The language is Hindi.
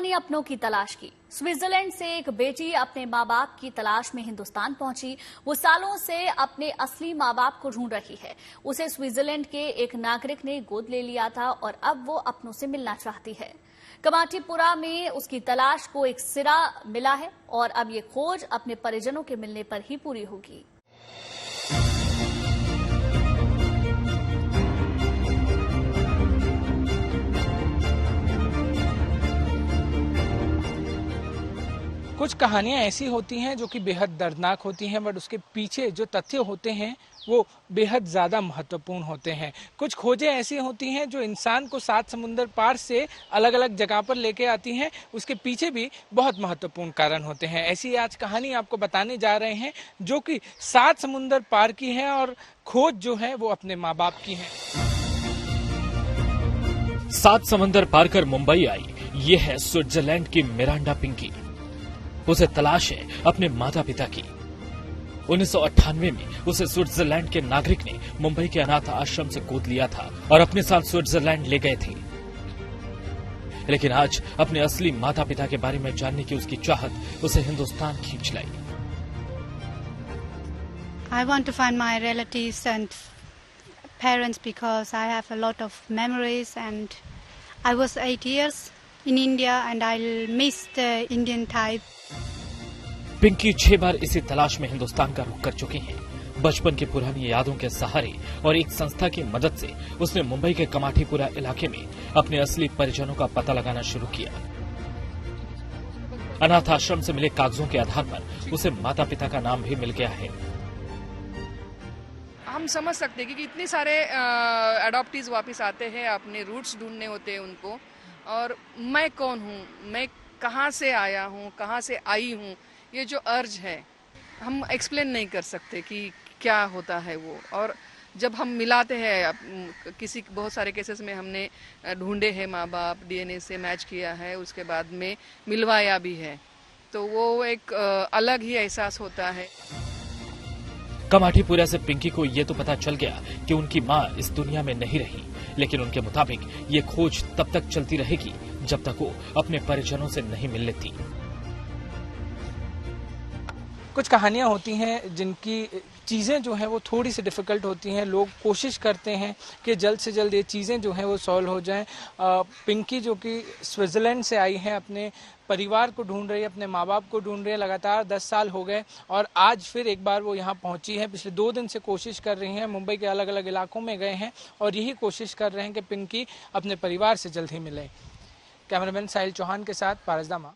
कहानी अपनों की तलाश की। स्विट्जरलैंड से एक बेटी अपने माँ बाप की तलाश में हिंदुस्तान पहुंची। वो सालों से अपने असली माँ बाप को ढूंढ रही है। उसे स्विट्जरलैंड के एक नागरिक ने गोद ले लिया था और अब वो अपनों से मिलना चाहती है। कमाटीपुरा में उसकी तलाश को एक सिरा मिला है और अब ये खोज अपने परिजनों के मिलने पर ही पूरी होगी। कुछ कहानियां ऐसी होती हैं जो कि बेहद दर्दनाक होती हैं, बट उसके पीछे जो तथ्य होते हैं वो बेहद ज़्यादा महत्वपूर्ण होते हैं। कुछ खोजें ऐसी होती हैं जो इंसान को 7 समुंदर पार से अलग अलग जगह पर लेके आती हैं, उसके पीछे भी बहुत महत्वपूर्ण कारण होते हैं। ऐसी आज कहानी आपको बताने जा रहे हैं जो कि 7 समुंदर पार की है और खोज जो है वो अपने माँ बाप की है। 7 समंदर पार कर मुंबई आई, ये है स्विट्जरलैंड की मिरांडा पिंकी। उसे तलाश है अपने माता पिता की। 1998 में उसे स्विट्जरलैंड के नागरिक ने मुंबई के अनाथ आश्रम से गोद लिया था और अपने साथ स्विट्जरलैंड ले गए थे। लेकिन आज अपने असली माता पिता के बारे में जानने की उसकी चाहत उसे हिंदुस्तान खींच लाई। I want to find my relatives and parents because I have a lot of memories and I was 8 years in India and I'll miss the Indian type. Pinky 6 बार इसी तलाश में हिंदुस्तान का रुख कर चुकी हैं। बचपन की पुरानी यादों के सहारे और एक संस्था की मदद से उसने मुंबई के कमाटीपुरा इलाके में अपने असली परिजनों का पता लगाना शुरू किया। अनाथ आश्रम से मिले कागजों के आधार पर उसे माता पिता का नाम भी मिल गया है। हम समझ सकते हैं कि इतने सारे अडॉप्टीज वापस आते हैं, अपने रूट्स ढूंढने होते हैं उनको, और मैं कौन हूँ, मैं कहाँ से आया हूँ, कहाँ से आई हूँ, ये जो अर्ज है हम एक्सप्लेन नहीं कर सकते कि क्या होता है वो। और जब हम मिलाते हैं किसी बहुत सारे केसेस में हमने ढूंढे हैं माँ बाप, डीएनए से मैच किया है, उसके बाद में मिलवाया भी है, तो वो एक अलग ही एहसास होता है। कमाटीपुरा से पिंकी को ये तो पता चल गया कि उनकी माँ इस दुनिया में नहीं रही, लेकिन उनके मुताबिक ये खोज तब तक चलती रहेगी जब तक वो अपने परिजनों से नहीं मिल लेती। कुछ कहानियां होती हैं जिनकी चीज़ें जो हैं वो थोड़ी सी डिफ़िकल्ट होती हैं। लोग कोशिश करते हैं कि जल्द से जल्द ये चीज़ें जो हैं वो सॉल्व हो जाएं। पिंकी जो कि स्विट्ज़रलैंड से आई है, अपने परिवार को ढूंढ रही है, अपने माँ बाप को ढूंढ रही है। लगातार 10 साल हो गए और आज फिर एक बार वो यहाँ पहुँची है। पिछले 2 दिन से कोशिश कर रही हैं, मुंबई के अलग अलग इलाकों में गए हैं और यही कोशिश कर रहे हैं कि पिंकी अपने परिवार से जल्द ही मिले। कैमरामैन साहिल चौहान के साथ पारस दामा।